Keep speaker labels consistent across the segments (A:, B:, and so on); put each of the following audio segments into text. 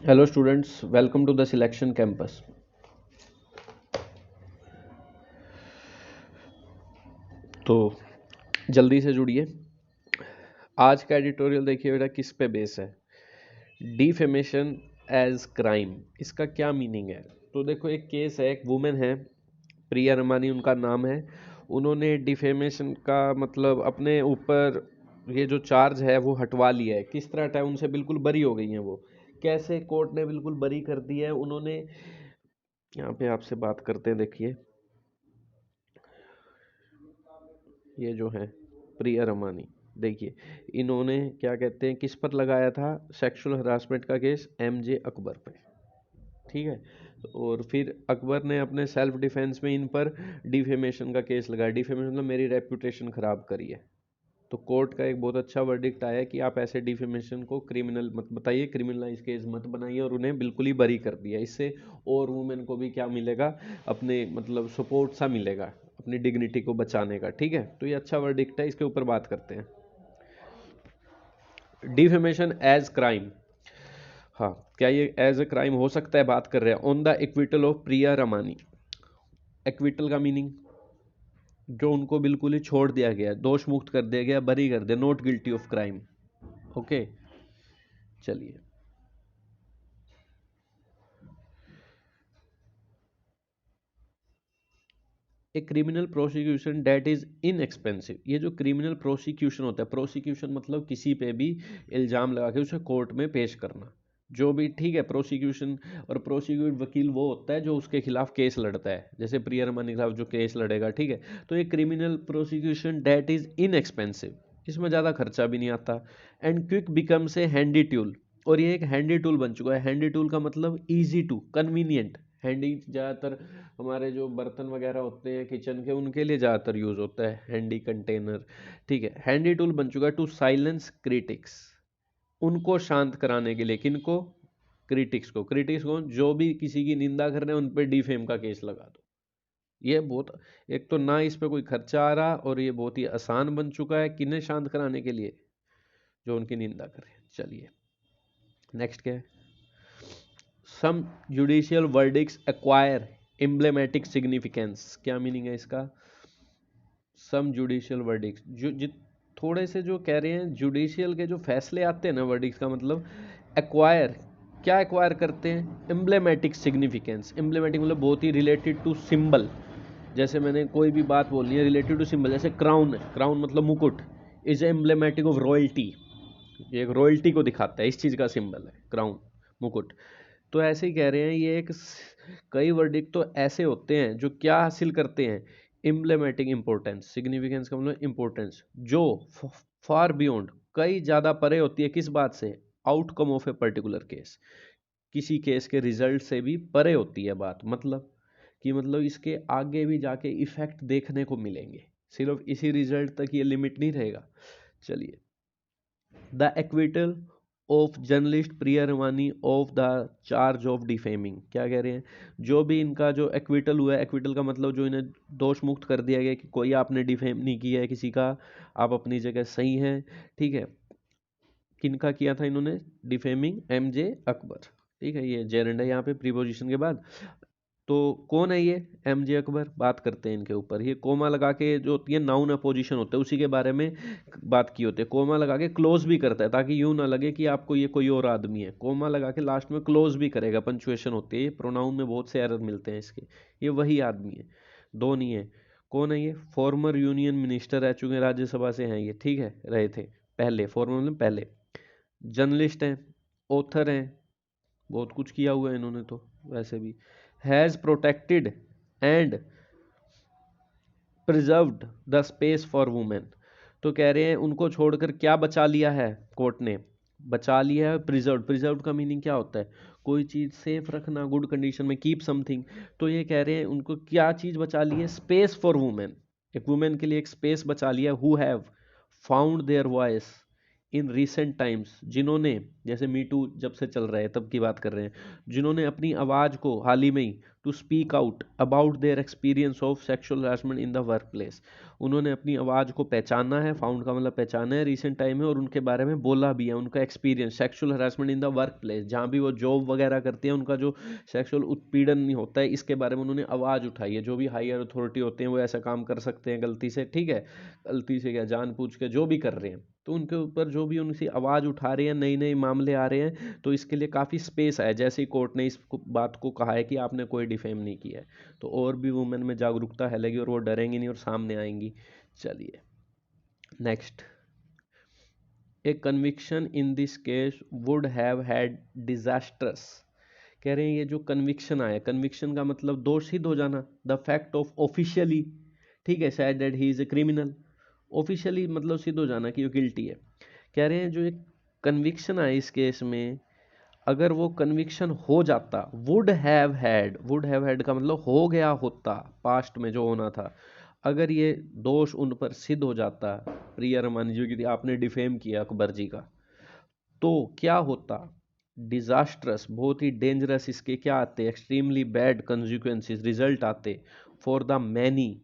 A: Hello students, welcome to the selection campus. तो जल्दी से जुड़िए। आज का एडिटोरियल देखिए बेटा किस पे बेस है। डिफेमेशन एज क्राइम, इसका क्या मीनिंग है। तो देखो एक केस है, एक वुमेन है, प्रिया रमानी उनका नाम है। उन्होंने डिफेमेशन का मतलब अपने ऊपर ये जो चार्ज है वो हटवा लिया है। किस तरह हटाया, उनसे बिल्कुल बरी हो गई हैं वो। कैसे कोर्ट ने बिल्कुल बरी कर दी है उन्होंने। यहाँ पे आपसे बात करते हैं, देखिए ये जो है प्रिया रमानी, देखिए इन्होंने क्या कहते हैं किस पर लगाया था, सेक्सुअल हरासमेंट का केस एमजे अकबर पे। ठीक है। और फिर अकबर ने अपने सेल्फ डिफेंस में इन पर डिफेमेशन का केस लगाया। डिफेमेशन मतलब मेरी रेपुटेशन खराब करी है। तो कोर्ट का एक बहुत अच्छा वर्डिक्ट आया कि आप ऐसे डिफेमेशन को क्रिमिनल मत बताइए, क्रिमिनलाइज केस मत बनाइए, और उन्हें बिल्कुल ही बरी कर दिया। इससे और वुमेन को भी क्या मिलेगा, अपने मतलब सपोर्ट सा मिलेगा अपनी डिग्निटी को बचाने का। ठीक है, तो ये अच्छा वर्डिक्ट है, इसके ऊपर बात करते हैं। डिफेमेशन एज क्राइम, हाँ क्या ये एज ए क्राइम हो सकता है, बात कर रहे हैं on the acquittal of Priya Ramani. Acquittal का मीनिंग जो उनको बिल्कुल ही छोड़ दिया गया, दोष मुक्त कर दिया गया, बरी कर दिया, not guilty of crime. Okay, चलिए। A criminal prosecution date is inexpensive, ये जो क्रिमिनल प्रोसिक्यूशन होता है, प्रोसिक्यूशन मतलब किसी पे भी इल्ज़ाम लगा के उसे कोर्ट में पेश करना, जो भी, ठीक है, प्रोसिक्यूशन। और प्रोसिक्यूट वकील वो होता है जो उसके खिलाफ केस लड़ता है, जैसे प्रिया रमन के खिलाफ जो केस लड़ेगा। ठीक है, तो ये criminal prosecution date is inexpensive, इसमें ज़्यादा खर्चा भी नहीं आता। And quick becomes a handy tool, और ये एक हैंडी टूल बन चुका है। हैंडी टूल का मतलब ईजी टू, कन्वीनियंट। हैंडी ज़्यादातर हमारे जो बर्तन वगैरह होते हैं किचन के, उनके लिए ज़्यादातर यूज़ होता है हैंडी कंटेनर। ठीक है, हैंडी टूल बन चुका है टू साइलेंस क्रिटिक्स, उनको शांत कराने के लिए। किनको, क्रिटिक्स को। क्रिटिक्स को जो भी किसी की निंदा कर रहे हैं उन पर डिफेम का केस लगा दो। ये बहुत, एक तो ना इस पे कोई खर्चा आ रहा, और ये बहुत ही आसान बन चुका है किन्हें शांत कराने के लिए, जो उनकी निंदा करें। चलिए नेक्स्ट क्या है। सम जुडिशियल वर्डिक्स एक्वायर एम्ब्लेमेटिक सिग्निफिकेंस, क्या मीनिंग है इसका। सम जुडिशियल वर्डिक्स, जो थोड़े से जो कह रहे हैं जुडिशियल के जो फैसले आते हैं ना, वर्डिक्स का मतलब एक्वायर, क्या एक्वायर करते हैं, एम्ब्लेमेटिक सिग्निफिकेंस। एम्ब्लेमेटिक मतलब बहुत ही रिलेटेड टू सिंबल। जैसे मैंने कोई भी बात बोलनी है रिलेटेड टू सिंबल, जैसे क्राउन है, क्राउन मतलब मुकुट, इज एम्ब्लेमेटिक ऑफ रॉयल्टी, ये एक रॉयल्टी को दिखाता है, इस चीज़ का सिंबल है क्राउन, मुकुट। तो ऐसे ही कह रहे हैं ये एक, कई वर्डिक्ट तो ऐसे होते हैं जो क्या हासिल करते हैं, इम्ब्लेमेटिक इंपॉर्टेंस। सिग्निफिकेंस का मतलब इंपॉर्टेंस, जो फार बियॉन्ड, कई ज़्यादा परे होती है किस बात से, outcome of a particular case, किसी केस के रिजल्ट से भी परे होती है बात। मतलब कि मतलब इसके आगे भी जाके इफेक्ट देखने को मिलेंगे, सिर्फ इसी रिजल्ट तक ये लिमिट नहीं रहेगा। चलिए, the acquittal of journalist Priya Ramani of the charge of defaming, क्या कह रहे हैं, जो भी इनका जो एक्विटल हुआ है, एक्विटल का मतलब जो इन्हें दोष मुक्त कर दिया गया कि कोई आपने डिफेम नहीं किया है किसी का, आप अपनी जगह सही हैं। ठीक है, किनका किया था इन्होंने डिफेमिंग, एमजे अकबर। ठीक है, ये जेरेंड है यहाँ पे प्रीपोजिशन के बाद। तो कौन है ये एमजे अकबर, बात करते हैं इनके ऊपर। ये कोमा लगा के जो होती है नाउन अपोजिशन होता है उसी के बारे में बात की होती है। कोमा लगा के क्लोज भी करता है ताकि यूं ना लगे कि आपको ये कोई और आदमी है। कोमा लगा के लास्ट में क्लोज भी करेगा, पंचुएशन होती है। ये प्रोनाउन में बहुत से एरर मिलते हैं इसके। ये वही आदमी है, दो नहीं है। कौन है ये, फॉर्मर यूनियन मिनिस्टर रह चुके हैं, राज्यसभा से हैं ये। ठीक है, रहे थे पहले, फॉर्मर मतलब पहले। जर्नलिस्ट हैं, ऑथर हैं, बहुत कुछ किया हुआ है इन्होंने तो वैसे भी। Has protected and preserved the space for women, तो कह रहे हैं उनको छोड़कर क्या बचा लिया है कोर्ट ने, बचा लिया है प्रिजर्व। प्रिजर्व का मीनिंग क्या होता है, कोई चीज़ सेफ रखना, गुड कंडीशन में, कीप समथिंग। तो ये कह रहे हैं उनको क्या चीज़ बचा ली है, स्पेस फॉर वुमेन, एक वुमेन के लिए एक स्पेस बचा लिया। Who have found their voice in recent times, जिन्होंने, जैसे मी टू जब से चल रहा है तब की बात कर रहे हैं, जिन्होंने अपनी आवाज़ को हाल ही में ही to speak out about their experience of sexual harassment in the workplace. उन्होंने अपनी आवाज़ को पहचाना है, फाउंड का मतलब पहचाना है रिसेंट टाइम में, और उनके बारे में बोला भी है, उनका experience sexual harassment in the work place, जहाँ भी वो जॉब वगैरह करते हैं उनका जो सेक्सुअल उत्पीड़न होता है, इसके बारे में उन्होंने आवाज़ उठाई है। जो भी हायर अथॉरिटी होते हैं वो ऐसा काम कर सकते हैं गलती से, ठीक है, गलती से क्या जानबूझ के जो भी कर रहे हैं, तो उनके ऊपर जो भी उनसे आवाज़ उठा रहे हैं, नई नई मामले आ रहे हैं, तो इसके लिए काफ़ी स्पेस है। जैसे ही कोर्ट ने इस बात को कहा है कि आपने कोई डिफेम नहीं किया है, तो और भी वुमेन में जागरूकता है लगी और वो डरेंगी नहीं और सामने आएंगी। चलिए next, A conviction in this case would have had disastrous. कह रहे हैं ये जो कन्विक्शन आया, कन्विक्शन का मतलब दोष सिद्ध हो जाना, द फैक्ट ऑफ ऑफिशियली, ठीक है, शायद that he is a criminal, officially मतलब सिद्ध हो जाना कि वो गिल्टी है। कह रहे हैं जो एक कन्विक्शन आया इस केस में, अगर वो कन्विक्शन हो जाता, वुड हैव हैड का मतलब हो गया होता, पास्ट में जो होना था, अगर ये दोष उन पर सिद्ध हो जाता, प्रिया रमानी जी की आपने डिफेम किया अकबर जी का, तो क्या होता, डिजास्ट्रस, बहुत ही डेंजरस इसके क्या आते, एक्सट्रीमली बैड कंसिक्वेंसेस, रिजल्ट आते, for the many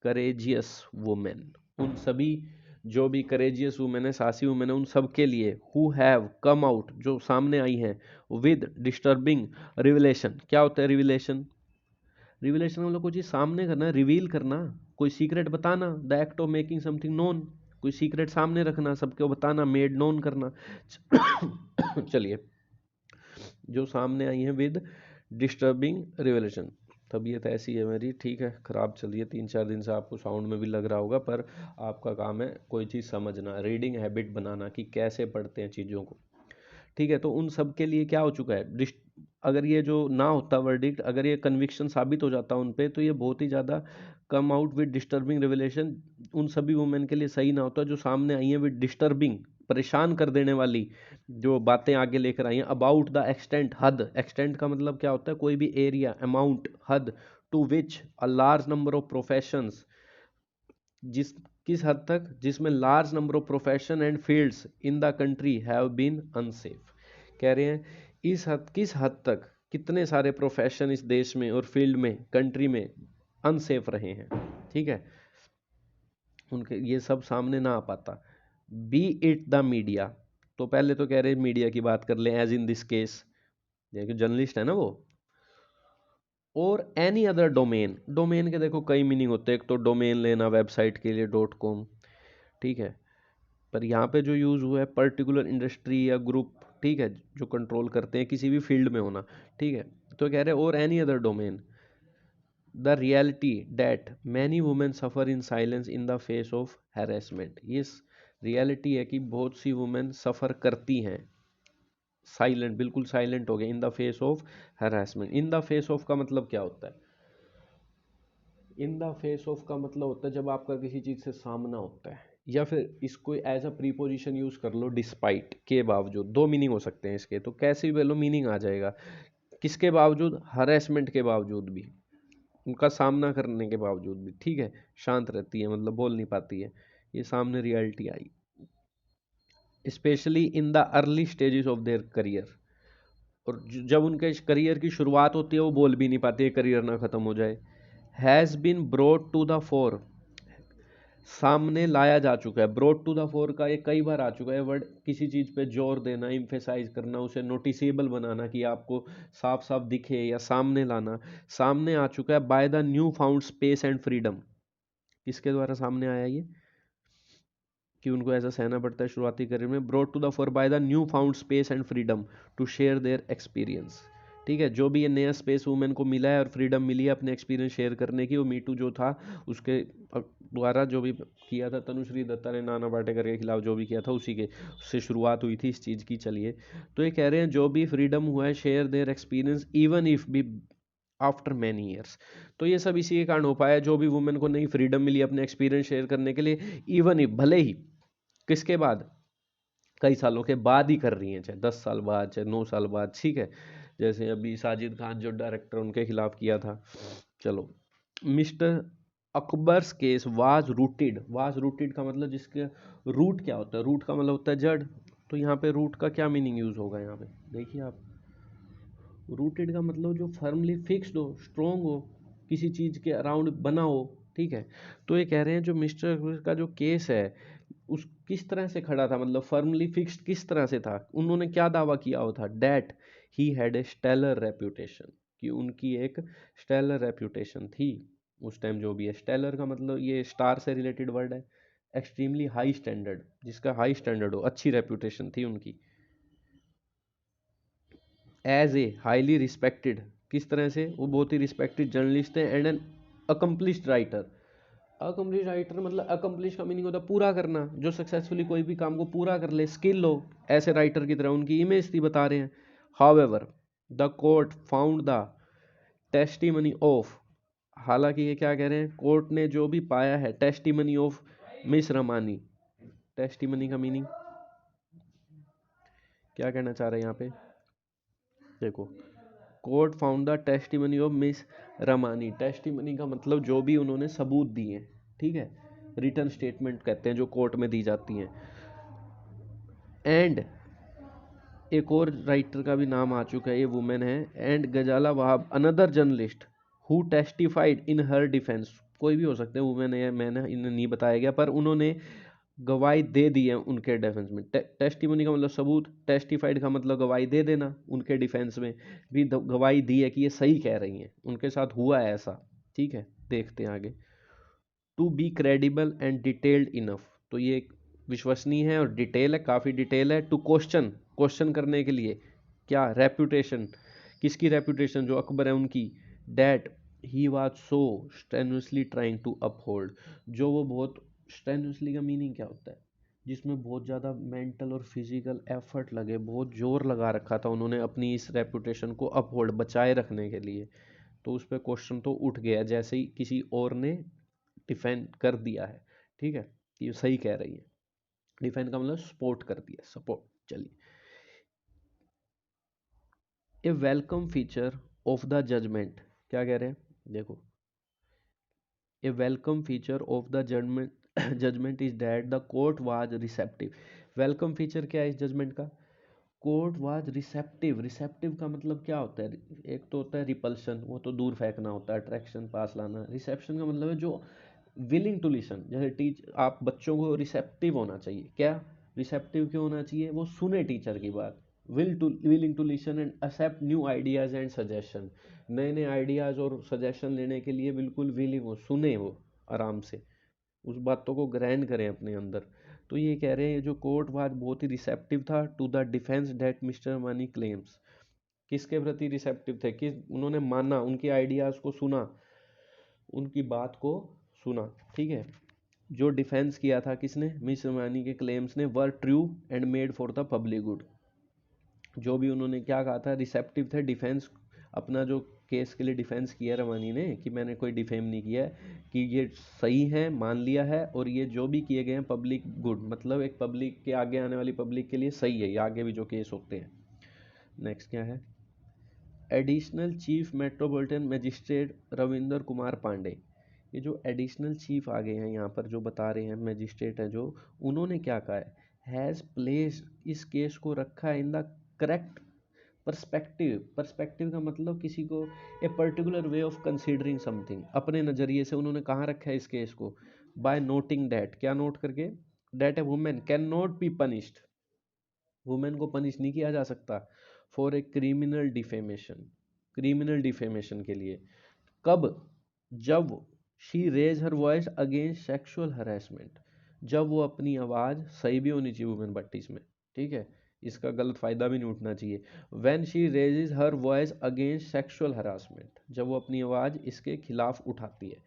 A: courageous women, उन सभी जो भी करेजियस वुमेन है, साहसी वुमेन है, उन सब के लिए, हु हैव कम आउट, जो सामने आई हैं, विद डिस्टर्बिंग रिविलेशन। क्या होता है रिविलेशन? रिविलेशन मतलब कोई चीज़ सामने करना, रिवील करना, कोई सीक्रेट बताना, the act of making something known, कोई सीक्रेट सामने रखना, सबको बताना, मेड नोन करना। चलिए, जो सामने आई हैं विद डिस्टर्बिंग रिविलेशन। तबीयत ऐसी है मेरी, ठीक है, ख़राब चलिए 3-4 दिन से, आपको साउंड में भी लग रहा होगा, पर आपका काम है कोई चीज़ समझना, रीडिंग हैबिट बनाना कि कैसे पढ़ते हैं चीज़ों को, ठीक है। तो उन सब के लिए क्या हो चुका है, अगर ये जो ना होता वर्डिक्ट, अगर ये कन्विक्शन साबित हो जाता उन पे, तो ये बहुत ही ज़्यादा come out with disturbing revelation, उन सभी वुमेन के लिए सही ना होता जो सामने आई हैं विद डिस्टर्बिंग, परेशान कर देने वाली जो बातें आगे लेकर आई हैं, अबाउट द एक्सटेंट, हद, एक्सटेंट का मतलब क्या होता है, कोई भी एरिया, अमाउंट, हद, to which a large number of professions, जिस किस हद तक, जिसमें large number of profession and fields in the country have been unsafe. कह रहे हैं इस हद, किस हद तक कितने सारे प्रोफेशन इस देश में और फील्ड में, कंट्री में अनसेफ रहे हैं, ठीक है, उनके ये सब सामने ना आ पाता। बी इट द मीडिया, तो पहले तो कह रहे मीडिया की बात कर लें, as in this case, journalist है ना वो, और एनी अदर डोमेन, डोमेन के देखो कई मीनिंग होते हैं, एक तो डोमेन लेना वेबसाइट के लिए .com, ठीक है, पर यहाँ पे जो यूज़ हुआ है पर्टिकुलर इंडस्ट्री या ग्रुप, ठीक है, जो कंट्रोल करते हैं किसी भी फील्ड में होना, ठीक है, तो कह रहे हैं और any other domain, the reality that many women suffer in silence in the face of harassment, ये रियलिटी है कि बहुत सी वुमेन सफ़र करती हैं, साइलेंट, बिल्कुल साइलेंट हो गए, in the face of harassment. In the face of का मतलब क्या होता है, इन द फेस ऑफ का मतलब होता है जब आपका किसी चीज़ से सामना होता है, या फिर इसको एज अ प्रीपोजिशन यूज़ कर लो, डिस्पाइट, के बावजूद, दो मीनिंग हो सकते हैं इसके, तो कैसे भी लो मीनिंग आ जाएगा, किसके बावजूद, हरेसमेंट के बावजूद भी, उनका सामना करने के बावजूद भी, ठीक है, शांत रहती है, मतलब बोल नहीं पाती है, ये सामने reality I, specially in the early stages of their career, और जब उनके करियर की शुरुआत होती है वो बोल भी नहीं पाते, करियर ना ख़त्म हो जाए। Has been brought to the fore, सामने लाया जा चुका है, ब्रोड टू द फोर का ये कई बार आ चुका है वर्ड, किसी चीज़ पे जोर देना, इम्फेसाइज करना, उसे नोटिसेबल बनाना कि आपको साफ साफ दिखे, या सामने लाना, सामने आ चुका है bye the new found space and freedom, किसके द्वारा सामने आया ये, कि उनको ऐसा सहना पड़ता है शुरुआती करियर में, brought to the fore by the new found space and freedom to share their experience, ठीक है, जो भी ये नया स्पेस वुमेन को मिला है और फ्रीडम मिली है अपने एक्सपीरियंस शेयर करने की, वो मीटू जो था उसके द्वारा जो भी किया था, तनुश्री दत्ता ने नाना पाटेकर के खिलाफ जो भी किया था उसी के से शुरुआत हुई थी इस चीज़ की। चलिए, तो ये कह रहे हैं जो भी फ्रीडम हुआ है, share their experience even if be after many years, तो ये सब इसी के कारण हो पाया, जो भी वुमेन को नई फ्रीडम मिली अपने एक्सपीरियंस शेयर करने के लिए, इवन इफ, भले ही, किसके बाद, कई सालों के बाद ही कर रही हैं, चाहे 10 साल बाद, चाहे 9 साल बाद, ठीक है, जैसे अभी साजिद खान जो डायरेक्टर उनके खिलाफ किया था। चलो, mister Akbar's case was rooted का मतलब, जिसके रूट क्या होता है, रूट का मतलब होता है जड़, तो यहाँ पे रूट का क्या मीनिंग यूज होगा, यहाँ पे देखिए आप, रूटेड का मतलब जो फर्मली फिक्स्ड हो, स्ट्रोंग हो, किसी चीज़ के अराउंड बना हो, ठीक है। तो ये कह रहे हैं जो मिस्टर अकबर का जो केस है उस किस तरह से खड़ा था, मतलब फर्मली फिक्स्ड किस तरह से था, उन्होंने क्या दावा किया हुआ था, that he had a stellar reputation, कि उनकी एक स्टेलर रेप्यूटेशन थी उस टाइम। जो भी है, स्टेलर का मतलब ये स्टार से रिलेटेड वर्ड है, एक्सट्रीमली हाई स्टैंडर्ड, जिसका हाई स्टैंडर्ड हो, अच्छी रेप्यूटेशन थी उनकी। एज ए हाईली रिस्पेक्टेड, किस तरह से, वो बहुत ही रिस्पेक्टेड जर्नलिस्ट थे, and an accomplished writer. Accomplish writer मतलब अकम्पलिश का मीनिंग होता है पूरा करना, जो सक्सेसफुली कोई भी काम को पूरा कर ले, स्किल हो, ऐसे राइटर की तरह उनकी इमेज थी, बता रहे हैं। However the court found the testimony of, हालांकि ये क्या कह रहे हैं, कोर्ट ने जो भी पाया है testimony of miss Ramani, testimony का मीनिंग क्या कहना चाह रहे हैं यहाँ पे, देखो, court found the testimony of miss Ramani, testimony का मतलब जो भी उन्होंने सबूत दिए, ठीक है, रिटर्न स्टेटमेंट कहते हैं जो कोर्ट में दी जाती हैं। एंड एक और राइटर का भी नाम आ चुका है, ये वुमेन है, and Ghazala Wahab another journalist who testified in her defence, कोई भी हो सकते हैं, वुमेन है मैन है, इन्हें नहीं बताया गया, पर उन्होंने गवाही दे दी है उनके डिफेंस में। टेस्टिमनी का मतलब सबूत, टेस्टिफाइड का मतलब गवाही दे देना, उनके डिफेंस में भी गवाही दी है कि ये सही कह रही हैं, उनके साथ हुआ है ऐसा, ठीक है। देखते हैं आगे, to be credible and detailed enough, तो ये विश्वसनीय है और डिटेल है, काफ़ी डिटेल है। टू क्वेश्चन, क्वेश्चन करने के लिए, क्या, रेप्यूटेशन, किसकी रेप्यूटेशन, जो अकबर है उनकी, that he was so strenuously trying to uphold, जो वो बहुत, स्टेनुअसली का मीनिंग क्या होता है, जिसमें बहुत ज़्यादा मेंटल और फिजिकल एफर्ट लगे, बहुत जोर लगा रखा था उन्होंने अपनी इस रेप्यूटेशन को अपहोल्ड, बचाए रखने के लिए। तो उस पर क्वेश्चन तो उठ गया जैसे ही किसी और ने डिफेंड कर दिया है, ठीक है, कि सही कह रही है। डिफेंड का मतलब सपोर्ट कर दिया, सपोर्ट। चलिए, a welcome feature of the judgment, क्या कह रहे हैं, देखो, a welcome feature of the judgment judgment is that the court was receptive. Welcome feature क्या है इस जजमेंट का, कोर्ट वाज रिसेप्टिव, रिसेप्टिव का मतलब क्या होता है, एक तो होता है रिपल्शन, वो तो दूर फेंकना होता है, अट्रैक्शन पास लाना, रिसेप्शन का मतलब है जो विलिंग टू लिसन, जैसे आप बच्चों को रिसेप्टिव होना चाहिए, क्या, रिसेप्टिव क्यों होना चाहिए, वो सुने टीचर की बात, willing to listen and accept new ideas and suggestion, नए नए आइडियाज और सजेशन लेने के लिए बिल्कुल विलिंग हो, सुने वो आराम से, उस बातों को ग्रहण करें अपने अंदर। तो ये कह रहे हैं जो कोर्ट वाज बहुत ही रिसेप्टिव था to the defence that mister Mani claims, किसके प्रति रिसेप्टिव थे, किस, उन्होंने माना, उनके आइडियाज को सुना, उनकी बात को सुना, ठीक है। जो डिफेंस किया था किसने, मिस रमानी के क्लेम्स ने, were true and made for the public good, जो भी उन्होंने क्या कहा था, रिसेप्टिव थे, डिफेंस, अपना जो केस के लिए डिफेंस किया रमानी ने, कि मैंने कोई डिफेम नहीं किया है, कि ये सही है, मान लिया है, और ये जो भी किए गए हैं पब्लिक गुड, मतलब एक पब्लिक के आगे आने वाली पब्लिक के लिए सही है, ये आगे भी जो केस होते हैं। नेक्स्ट क्या है, additional chief metropolitan magistrate Ravinder Kumar Pandey, ये जो एडिशनल चीफ आ गए हैं यहाँ पर, जो बता रहे हैं मजिस्ट्रेट है जो, उन्होंने क्या कहा है, हैज़ प्लेस्ड, इस केस को रखा है in the correct perspective, perspective का मतलब किसी को, a particular way of considering something, अपने नज़रिए से उन्होंने कहाँ रखा है इस केस को, बाय नोटिंग डैट, क्या नोट करके, that a women can not be punished, women को पनिश नहीं किया जा सकता, for a criminal defamation, criminal defamation के लिए, कब, जब she raise her voice against sexual harassment, जब वो अपनी आवाज़, सही भी होनी चाहिए वुमेन बट इसमें, ठीक है, इसका गलत फ़ायदा भी नहीं उठना चाहिए, when she raises her voice against sexual harassment, जब वो अपनी आवाज़ इसके खिलाफ उठाती है,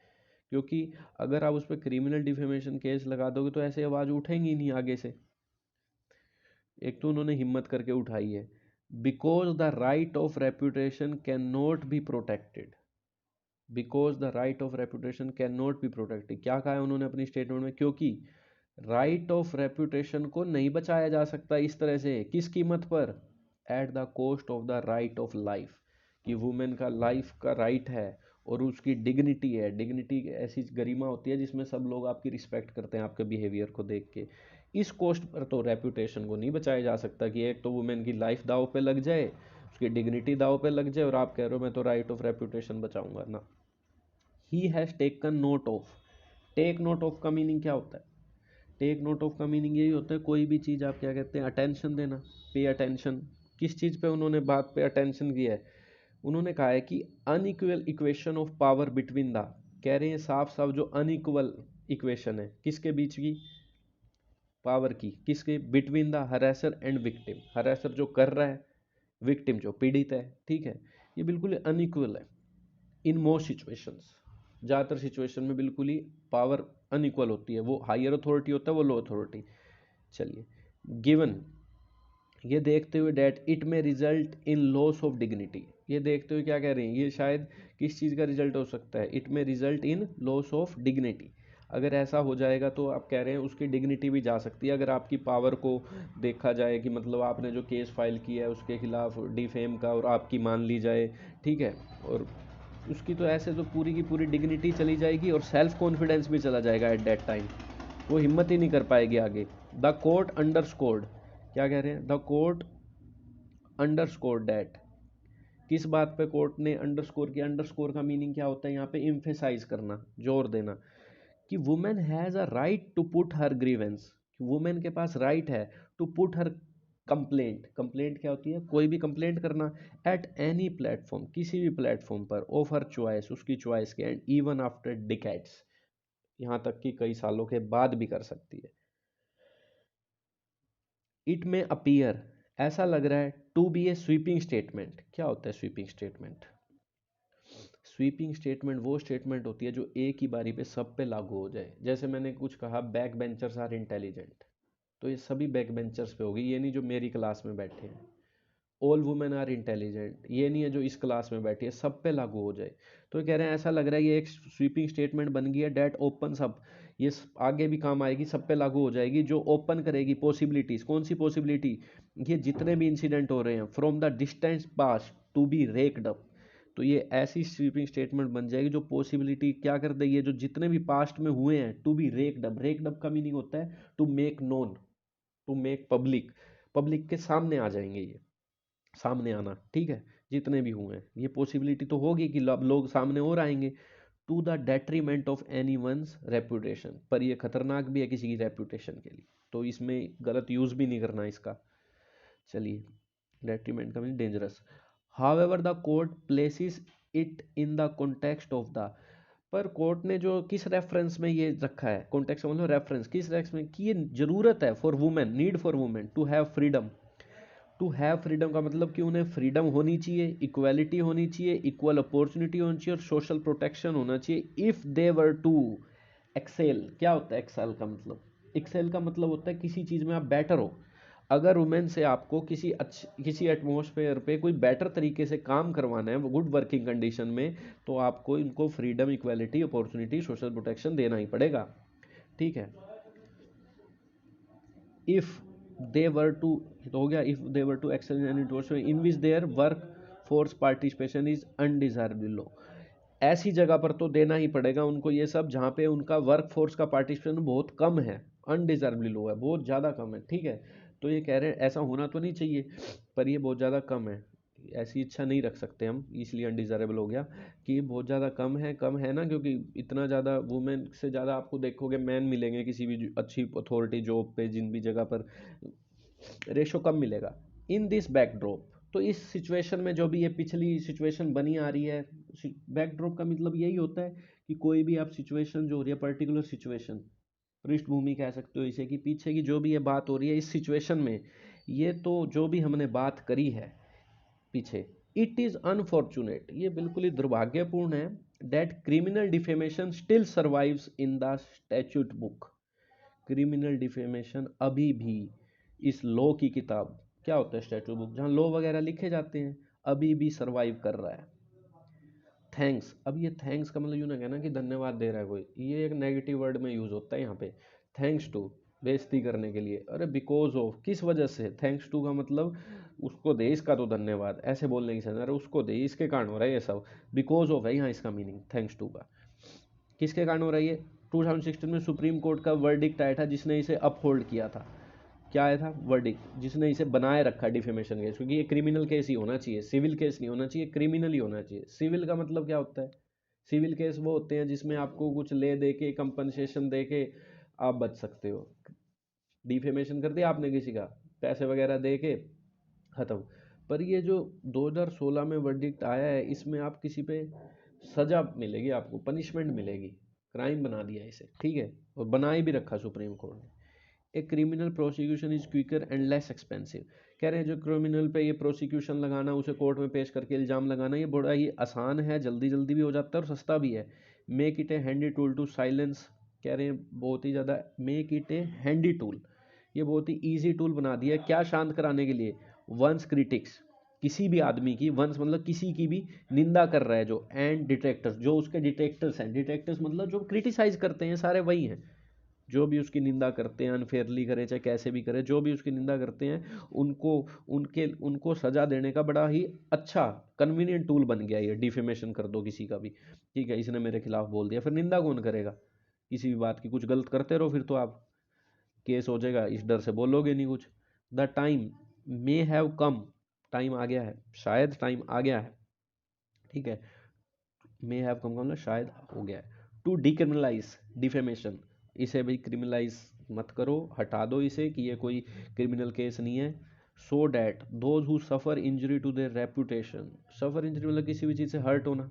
A: क्योंकि अगर आप उस पर क्रिमिनल डिफेमेशन केस लगा दोगे तो ऐसे आवाज़ उठेंगी नहीं आगे से, एक तो उन्होंने हिम्मत करके उठाई है, because the right of reputation can not be protected, because the right of reputation can not be protected, क्या कहा है उन्होंने अपनी स्टेटमेंट में, क्योंकि राइट ऑफ रेपुटेशन को नहीं बचाया जा सकता इस तरह से, किस कीमत पर, at the cost of the right of life, कि वुमेन का लाइफ का राइट है और उसकी डिग्निटी है, डिग्निटी ऐसी गरिमा होती है जिसमें सब लोग आपकी रिस्पेक्ट करते हैं आपके बिहेवियर को देख के, इस कॉस्ट पर तो रेपुटेशन को नहीं बचाया जा सकता, कि एक तो वुमेन की लाइफ दाव पे लग जाए, उसकी डिग्निटी दाव पे लग जाए और आप कह रहे हो मैं तो राइट ऑफ रेपुटेशन बचाऊंगा ना। He has taken note of, take note of का मीनिंग क्या होता है? टेक नोट ऑफ का मीनिंग यही होता है कोई भी चीज़ आप क्या कहते हैं, अटेंशन देना, पे अटेंशन। किस चीज़ पे उन्होंने बात पे अटेंशन किया है? उन्होंने कहा है कि unequal equation of power between the, कह रहे हैं साफ साफ जो अनइक्वल इक्वेशन है किसके बीच की, पावर की, किसके, बिटवीन द हरेसर एंड विक्टिम, हरेसर जो कर रहा है, विक्टिम जो पीड़ित है, ठीक है, ये बिल्कुल अनइक्वल है इन मोस्ट सिचुएशंस। ज़्यादातर सिचुएशन में बिल्कुल ही पावर अनइक्वल होती है, वो हायर अथॉरिटी होता है, वो लो अथॉरिटी। चलिए, गिवन, ये देखते हुए डैट इट में result in loss of dignity, ये देखते हुए क्या कह रहे हैं, ये शायद किस चीज़ का रिजल्ट हो सकता है, इट में result in loss of dignity. अगर ऐसा हो जाएगा तो आप कह रहे हैं उसकी डिग्निटी भी जा सकती है, अगर आपकी पावर को देखा जाए कि मतलब आपने जो केस फाइल किया है उसके खिलाफ डिफेम का और आपकी मान ली जाए, ठीक है, और उसकी तो ऐसे तो पूरी की पूरी डिग्निटी चली जाएगी और सेल्फ कॉन्फिडेंस भी चला जाएगा एट दैट टाइम, वो हिम्मत ही नहीं कर पाएगी आगे। द कोर्ट अंडरस्कोर्ड, क्या कह रहे हैं, द कोर्ट अंडरस्कोर्ड डैट, किस बात पे कोर्ट ने अंडरस्कोर किया, अंडरस्कोर का मीनिंग क्या होता है यहाँ पे, इम्फेसाइज करना, जोर देना, कि women has a right to put her grievance, women के पास राइट है to put her complaint, complaint क्या होती है, कोई भी कंप्लेंट करना, एट एनी प्लेटफॉर्म, किसी भी प्लेटफॉर्म पर, ऑफ हर चॉइस, उसकी चॉइस के, एंड इवन आफ्टर डिकेड्स, यहाँ तक कि कई सालों के बाद भी कर सकती है। इट में अपीयर, ऐसा लग रहा है, to be a sweeping statement, क्या होता है स्वीपिंग स्टेटमेंट? स्वीपिंग स्टेटमेंट वो स्टेटमेंट होती है जो एक ही बारी पे सब पे लागू हो जाए। जैसे मैंने कुछ कहा बैक बेंचर्स आर इंटेलिजेंट, तो ये सभी बैक बेंचर्स पे होगी, ये नहीं जो मेरी क्लास में बैठे हैं। ऑल वुमेन आर इंटेलिजेंट, ये नहीं है जो इस क्लास में बैठी है, सब पे लागू हो जाए। तो ये कह रहे हैं ऐसा लग रहा है ये एक स्वीपिंग स्टेटमेंट बन गई है, डेट ओपन सब, ये आगे भी काम आएगी, सब पे लागू हो जाएगी, जो ओपन करेगी पॉसिबिलिटीज। कौन सी पॉसिबिलिटी? ये जितने भी इंसिडेंट हो रहे हैं from the distance past to be raked up, तो ये ऐसी स्वीपिंग स्टेटमेंट बन जाएगी जो पॉसिबिलिटी क्या कर देगी, ये जो जितने भी पास्ट में हुए हैं, to be raked up, raked up का मीनिंग होता है to make known, to make public, public के सामने आ जाएंगे, ये सामने आना, ठीक है, जितने भी हुए हैं, ये पॉसिबिलिटी तो होगी कि लोग सामने और आएंगे। To the detriment of any one's reputation, पर ये खतरनाक भी है किसी की रेपुटेशन के लिए, तो इसमें गलत यूज भी नहीं करना इसका। चलिए, डेट्रीमेंट का mean dangerous. However the court places it in the context of the, पर कोर्ट ने जो किस रेफरेंस में ये रखा है, कॉन्टेक्स्ट मतलब रेफरेंस, किस रेफरेंस में, कि ये जरूरत है for women, need for women to have freedom, to have freedom का मतलब कि उन्हें फ्रीडम होनी चाहिए, इक्वालिटी होनी चाहिए, इक्वल अपॉर्चुनिटी होनी चाहिए और सोशल प्रोटेक्शन होना चाहिए, if they were to excel. क्या होता है एक्सेल का मतलब? एक्सेल का मतलब होता है किसी चीज़ में आप बेटर हो। अगर वुमेन से आपको किसी एटमॉस्फेयर पे कोई बेटर तरीके से काम करवाना है गुड वर्किंग कंडीशन में, तो आपको इनको freedom, equality, opportunity, social protection देना ही पड़ेगा, ठीक है। इफ़ दे वर टू, तो हो गया, if they were to excel in any in which their work force participation is undesirable low, ऐसी जगह पर तो देना ही पड़ेगा उनको ये सब जहाँ पे उनका वर्क फोर्स का पार्टिसिपेशन बहुत कम है, अनडिजायरेबली लो है, बहुत ज़्यादा कम है, ठीक है। तो ये कह रहे हैं ऐसा होना तो नहीं चाहिए, पर ये बहुत ज़्यादा कम है, ऐसी इच्छा नहीं रख सकते हम, इसलिए अनडिजायरेबल हो गया कि ये बहुत ज़्यादा कम है ना, क्योंकि इतना ज़्यादा वुमेन से ज़्यादा आपको देखोगे मैन मिलेंगे किसी भी अच्छी अथॉरिटी जॉब पे, जिन भी जगह पर रेशो कम मिलेगा। इन दिस बैकड्रॉप, तो इस सिचुएशन में जो भी ये पिछली सिचुएशन बनी आ रही है, बैकड्रॉप का मतलब यही होता है कि कोई भी आप सिचुएशन जो हो रही है, पर्टिकुलर सिचुएशन, पृष्ठभूमि कह सकते हो इसे, कि पीछे की जो भी ये बात हो रही है इस सिचुएशन में, ये तो जो भी हमने बात करी है पीछे, इट इज़ अनफॉर्चुनेट, ये बिल्कुल ही दुर्भाग्यपूर्ण है, that criminal defamation still survives in the statute book, criminal defamation अभी भी इस लॉ की किताब, क्या होता है स्टैट्यूट बुक, जहाँ लॉ वगैरह लिखे जाते हैं, अभी भी सर्वाइव कर रहा है। थैंक्स, अब ये थैंक्स का मतलब यूँ ना कहना कि धन्यवाद दे रहा है कोई, ये एक नेगेटिव वर्ड में यूज़ होता है यहाँ पे। थैंक्स टू, बेइज्जती करने के लिए, अरे बिकॉज ऑफ, किस वजह से, थैंक्स टू का मतलब उसको दे, इसका तो धन्यवाद, ऐसे बोलने की सर, अरे उसको दे, इसके कारण हो रहा है ये सब, बिकॉज ऑफ है यहाँ इसका मीनिंग थैंक्स टू का, किसके कारण हो रहा है ये? 2016 में सुप्रीम कोर्ट का वर्डिक्ट आया था जिसने इसे अपहोल्ड किया था, क्या आया था? वर्डिक्ट, जिसने इसे बनाए रखा डिफेमेशन केस, क्योंकि ये क्रिमिनल केस ही होना चाहिए, सिविल केस नहीं होना चाहिए, क्रिमिनल ही होना चाहिए। सिविल का मतलब क्या होता है? सिविल केस वो होते हैं जिसमें आपको कुछ ले दे के, कंपनसेशन दे के आप बच सकते हो। डिफेमेशन कर दिया आपने किसी का, पैसे वगैरह दे के खत्म। पर ये जो 2016 में वर्डिक्ट आया है, इसमें आप किसी पे सजा मिलेगी, आपको पनिशमेंट मिलेगी, क्राइम बना दिया इसे, ठीक है, और बनाए भी रखा सुप्रीम कोर्ट ने। A criminal prosecution is quicker and less expensive. कह रहे हैं जो क्रिमिनल पे ये प्रोसिक्यूशन लगाना, उसे कोर्ट में पेश करके इल्ज़ाम लगाना, ये बड़ा ही आसान है, जल्दी जल्दी भी हो जाता है और सस्ता भी है। Make it a handy tool to silence, कह रहे हैं बहुत ही ज़्यादा, make it a handy tool, ये बहुत ही ईजी टूल बना दिया है। क्या शांत कराने के लिए? वंस क्रिटिक्स, किसी भी आदमी की, वंस मतलब किसी की भी निंदा कर रहा है जो, एंड डिटेक्टर्स, जो उसके डिटेक्टर्स हैं, डिटेक्टर्स मतलब जो क्रिटिसाइज करते हैं, सारे वही हैं, जो भी उसकी निंदा करते हैं, अनफेयरली करे चाहे कैसे भी करे, जो भी उसकी निंदा करते हैं, उनको उनको सजा देने का बड़ा ही अच्छा कन्वीनियंट टूल बन गया ये। डिफेमेशन कर दो किसी का भी, ठीक है, इसने मेरे खिलाफ बोल दिया, फिर निंदा कौन करेगा किसी भी बात की? कुछ गलत करते रहो फिर तो आप, केस हो जाएगा, इस डर से बोलोगे नहीं कुछ। The time may have come, time आ गया है, शायद टाइम आ गया है, ठीक है, मे हैव कम का मतलब शायद हो गया है। टू डिक्रिमिनलाइज डिफेमेशन, इसे भी क्रिमिनलाइज मत करो, हटा दो इसे कि ये कोई क्रिमिनल केस नहीं है। So that those who suffer injury to their reputation, suffer injury मतलब किसी भी चीज़ से हर्ट होना,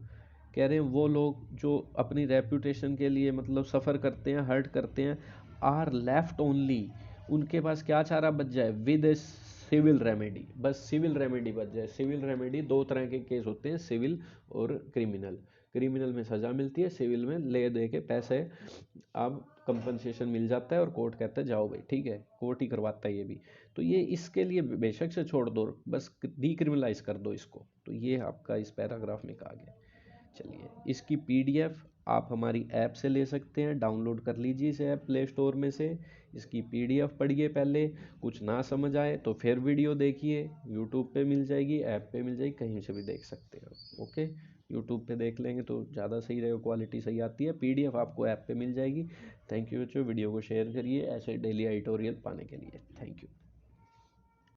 A: कह रहे हैं वो लोग जो अपनी रेपुटेशन के लिए मतलब सफ़र करते हैं, हर्ट करते हैं, आर लेफ्ट ओनली, उनके पास क्या चारा बच जाए? विद ए सिविल रेमेडी, बस सिविल रेमेडी बच जाए। सिविल रेमेडी, दो तरह के केस होते हैं, सिविल और क्रिमिनल। क्रिमिनल में सज़ा मिलती है, सिविल में ले दे के पैसे अब कंपनसेशन मिल जाता है और कोर्ट कहता है जाओ भाई, ठीक है, कोर्ट ही करवाता है ये भी। तो ये इसके लिए बेशक से छोड़ दो, बस डिक्रिमिनलाइज कर दो इसको। तो ये आपका इस पैराग्राफ में कहा गया। चलिए, इसकी पीडीएफ आप हमारी ऐप से ले सकते हैं, डाउनलोड कर लीजिए इसे ऐप प्ले स्टोर में से। इसकी पीडीएफ पढ़िए पहले, कुछ ना समझ आए तो फिर वीडियो देखिए, यूट्यूब पे मिल जाएगी, ऐप पे मिल जाएगी, कहीं से भी देख सकते हो। ओके, यूट्यूब पे देख लेंगे तो ज़्यादा सही रहेगा, क्वालिटी सही आती है। पीडीएफ आपको ऐप पे मिल जाएगी। थैंक यू बच्चों, वीडियो को शेयर करिए ऐसे डेली एडिटोरियल पाने के लिए। Thank you.